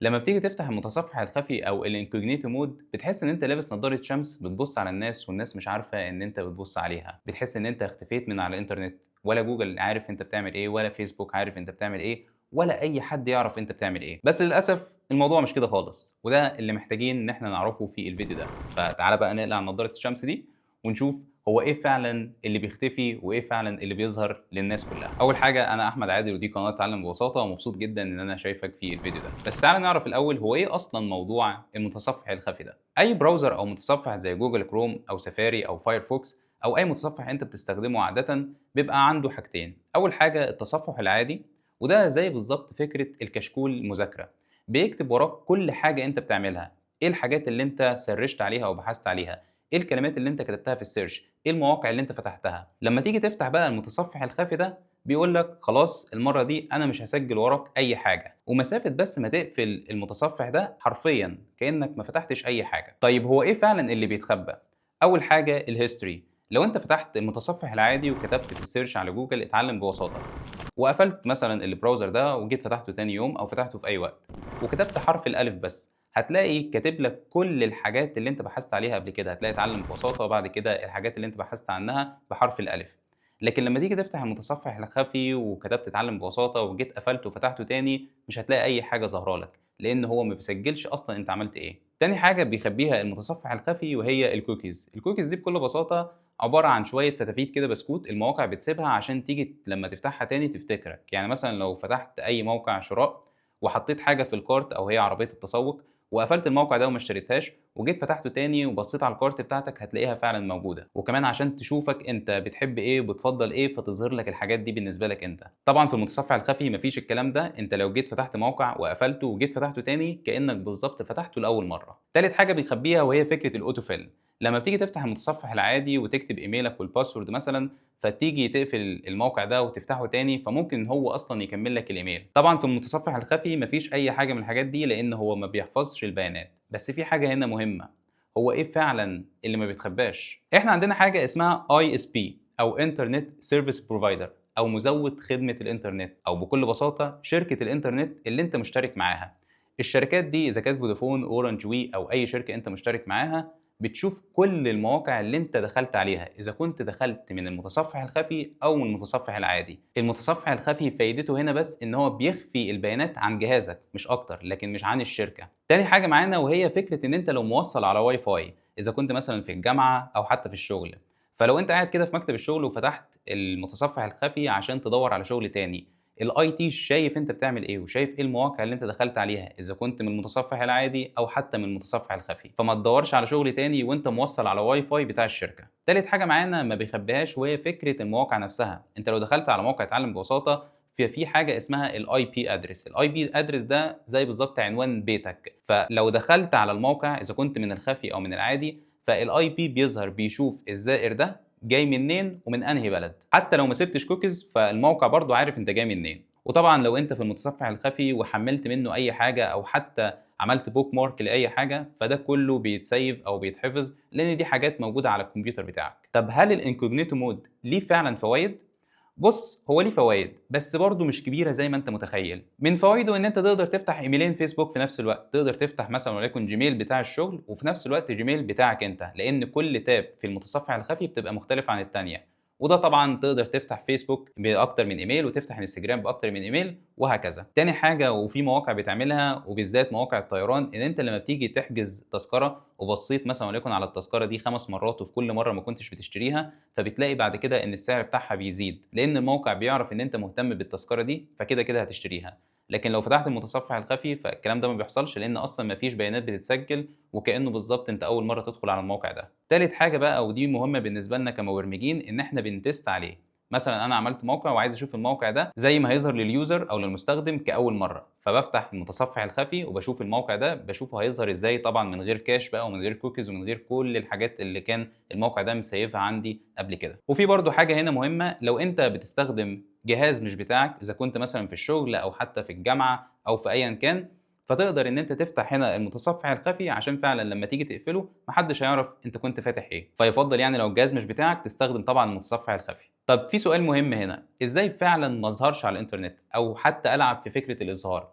لما بتيجي تفتح المتصفح الخفي او الانكوجنيتو مود بتحس ان انت لابس نظارة شمس بتبص على الناس والناس مش عارفة ان انت بتبص عليها. بتحس ان انت اختفيت من على الانترنت، ولا جوجل عارف انت بتعمل ايه، ولا فيسبوك عارف انت بتعمل ايه، ولا اي حد يعرف انت بتعمل ايه. بس للاسف الموضوع مش كده خالص، وده اللي محتاجين ان احنا نعرفه في الفيديو ده. فتعالى بقى نقلع نظارة الشمس دي ونشوف هو ايه فعلا اللي بيختفي وايه فعلا اللي بيظهر للناس كلها. اول حاجه، انا احمد عادل ودي قناه اتعلم ببساطه، ومبسوط جدا ان انا شايفك في الفيديو ده. بس تعالى نعرف الاول هو ايه اصلا موضوع المتصفح الخفي ده. اي براوزر او متصفح زي جوجل كروم او سفاري او فايرفوكس او اي متصفح انت بتستخدمه عاده بيبقى عنده حاجتين. اول حاجه التصفح العادي، وده زي بالظبط فكره الكشكول المذاكره، بيكتب وراك كل حاجه انت بتعملها، ايه الحاجات اللي انت سرشت عليها او بحثت عليها، ايه الكلمات اللي انت كتبتها في السيرش، ايه المواقع اللي انت فتحتها. لما تيجي تفتح بقى المتصفح الخافي ده بيقول لك خلاص المره دي انا مش هسجل وراك اي حاجه، ومسافه بس ما تقفل المتصفح ده حرفيا كانك ما فتحتش اي حاجه. طيب هو ايه فعلا اللي بيتخبى؟ اول حاجه الهيستوري. لو انت فتحت المتصفح العادي وكتبت في السيرش على جوجل اتعلم ببساطه، وقفلت مثلا البراوزر ده وجيت فتحته تاني يوم او فتحته في اي وقت وكتبت حرف الالف بس، هتلاقي كاتب لك كل الحاجات اللي انت بحثت عليها قبل كده. هتلاقي اتعلم ببساطه وبعد كده الحاجات اللي انت بحثت عنها بحرف الالف. لكن لما تيجي تفتح المتصفح الخفي وكتبت اتعلم ببساطه وجيت قفلته وفتحته تاني مش هتلاقي اي حاجه ظاهره لك، لان هو ما بيسجلش اصلا انت عملت ايه. تاني حاجه بيخبيها المتصفح الخفي وهي الكوكيز. الكوكيز دي بكل بساطه عباره عن شويه فتافيت كده بسكوت المواقع بتسيبها عشان تيجي لما تفتحها تاني تفتكرك. يعني مثلا لو فتحت اي موقع شراء وحطيت حاجه في الكارت او هي عربيه التسوق وقفلت الموقع ده وما اشتريتهاش وجيت فتحته تاني وبصيت على الكارت بتاعتك هتلاقيها فعلا موجوده، وكمان عشان تشوفك انت بتحب ايه وبتفضل ايه فتظهر لك الحاجات دي بالنسبه لك انت. طبعا في المتصفح الخفي مفيش الكلام ده، انت لو جيت فتحت موقع وقفلته وجيت فتحته تاني كانك بالظبط فتحته لاول مره. تالت حاجه بيخبيها وهي فكره الاوتوفيل. لما بتيجي تفتح المتصفح العادي وتكتب ايميلك والباسورد مثلا فتيجي تقفل الموقع ده وتفتحه تاني فممكن هو اصلا يكمل لك الايميل. طبعا في المتصفح الخفي مفيش اي حاجه من الحاجات دي لان هو ما بيحفظش البيانات. بس في حاجه هنا مهمه، هو ايه فعلا اللي ما بيتخباش؟ احنا عندنا حاجه اسمها اي اس بي او انترنت سيرفيس بروفايدر او مزود خدمه الانترنت، او بكل بساطه شركه الانترنت اللي انت مشترك معاها. الشركات دي اذا كانت فودافون اورنج وي او اي شركه انت مشترك معاها بتشوف كل المواقع اللي انت دخلت عليها، اذا كنت دخلت من المتصفح الخفي او من المتصفح العادي. المتصفح الخفي فايدته هنا بس ان هو بيخفي البيانات عن جهازك مش اكتر، لكن مش عن الشركه. تاني حاجه معانا وهي فكره ان انت لو موصل على واي فاي، اذا كنت مثلا في الجامعه او حتى في الشغل، فلو انت قاعد كده في مكتب الشغل وفتحت المتصفح الخفي عشان تدور على شغل تاني، الاي تي شايف انت بتعمل ايه وشايف ايه المواقع اللي انت دخلت عليها اذا كنت من المتصفح العادي او حتى من المتصفح الخفي، فما تدورش على شغل تاني وانت موصل على واي فاي بتاع الشركه. تالت حاجه معانا ما بيخبيهاش وهي فكره المواقع نفسها. انت لو دخلت على موقع اتعلم ببساطه في حاجه اسمها الاي بي ادرس. الاي بي ادرس ده زي بالظبط عنوان بيتك، فلو دخلت على الموقع اذا كنت من الخفي او من العادي فالاي بي بيظهر بيشوف الزائر ده جاي منين ومن انهي بلد. حتى لو ما سبتش كوكيز فالموقع برضو عارف انت جاي منين. وطبعا لو انت في المتصفح الخفي وحملت منه اي حاجه او حتى عملت بوك مارك لاي حاجه فده كله بيتسيف او بيتحفظ لان دي حاجات موجوده على الكمبيوتر بتاعك. طب هل الانكوجنيتو مود ليه فعلا فوائد؟ بص هو ليه فوائد بس برضه مش كبيره زي ما انت متخيل. من فوائده ان انت تقدر تفتح ايميلين فيسبوك في نفس الوقت، تقدر تفتح مثلا وليكن جيميل بتاع الشغل وفي نفس الوقت جيميل بتاعك انت، لان كل تاب في المتصفح الخفي بتبقى مختلفه عن الثانيه. وده طبعا تقدر تفتح فيسبوك باكتر من ايميل وتفتح انستجرام باكتر من ايميل وهكذا. تاني حاجه وفي مواقع بتعملها وبالذات مواقع الطيران، ان انت لما بتيجي تحجز تذكره وبصيت مثلا وليكن على التذكره دي 5 مرات وفي كل مره ما كنتش بتشتريها، فبتلاقي بعد كده ان السعر بتاعها بيزيد لان الموقع بيعرف ان انت مهتم بالتذكره دي فكده كده هتشتريها. لكن لو فتحت المتصفح الخفي فالكلام ده ما بيحصلش لان اصلا ما فيش بيانات بتتسجل وكانه بالظبط انت اول مره تدخل على الموقع ده. تالت حاجه بقى ودي مهمه بالنسبه لنا كمبرمجين ان احنا بنتست عليه. مثلا انا عملت موقع وعايز اشوف الموقع ده زي ما هيظهر لليوزر او للمستخدم كاول مره، فبفتح المتصفح الخفي وبشوف الموقع ده بشوفه هيظهر ازاي، طبعا من غير كاش بقى ومن غير كوكيز ومن غير كل الحاجات اللي كان الموقع ده مسيفها عندي قبل كده. وفي برضو حاجه هنا مهمه، لو انت بتستخدم جهاز مش بتاعك اذا كنت مثلا في الشغل او حتى في الجامعه او في ايا كان، فتقدر ان انت تفتح هنا المتصفح الخفي عشان فعلا لما تيجي تقفله محدش هيعرف انت كنت فاتح ايه. فيفضل يعني لو الجهاز مش بتاعك تستخدم طبعا المتصفح الخفي. طب في سؤال مهم هنا، ازاي فعلا ما اظهرش على الانترنت او حتى العب في فكره الاظهار؟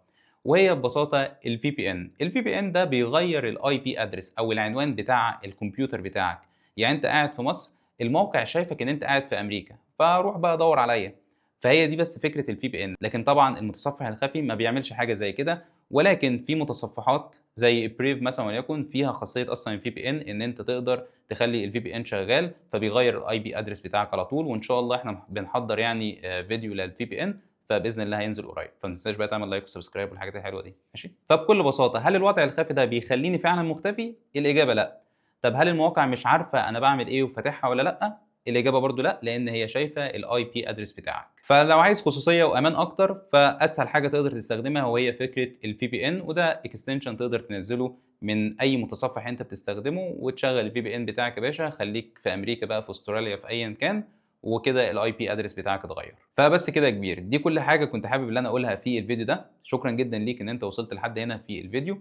وهي ببساطة الVPN. الVPN ده بيغيّر الIP address أو العنوان بتاع الكمبيوتر بتاعك، يعني أنت قاعد في مصر، الموقع شايفك إن أنت قاعد في أمريكا، فروح بقى دَوّر عليَّ. فهي دي بس فكرة الVPN، لكن طبعًا المتصفح الخفي ما بيعملش حاجة زي كده، ولكن في متصفحات زي Brave مثلًا وليكن فيها خاصية أصلًا الVPN إن أنت تقدر تخلّي الVPN شغال، فبيغيّر الIP address بتاعك على طول، وإن شاء الله إحنا بنحضّر يعني فيديو للVPN فبإذن الله هينزل قريب، فما تنساش بقى تعمل لايك وسبسكرايب والحاجات الحلوة دي، ماشي؟ فبكل بساطة هل الوضع الخافي ده بيخلّيني فعلًا مختفي؟ الإجابة لأ. طب هل المواقع مش عارفة أنا باعمل إيه وفاتحها والّا لأ؟ الإجابة برضه لأ، لإن هي شايفة الIP address بتاعك. فلو عايز خصوصية وأمان أكتر، فأسهل حاجة تقدر تستخدمها وهي فكرة الVPN، وده extension تقدر تنزّله من أي متصفح أنت بتستخدمه وتشغّل الVPN بتاعك يا باشا، خلّيك في أمريكا بقى، في أستراليا، في أيًا كان، وكده الIP address بتاعك اتغيّر. فبس كده يا كبير، دي كل حاجة كنت حابب إن أنا أقولها في الفيديو ده. شكرًا جدًا ليك إن أنت وصلت لحد هنا في الفيديو،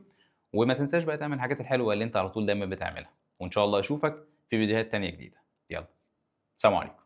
وما تنساش بقى تعمل الحاجات الحلوة اللي أنت على طول دايمًا بتعملها، وإن شاء الله أشوفك في فيديوهات تانية جديدة. يالّا، سلام عليكم.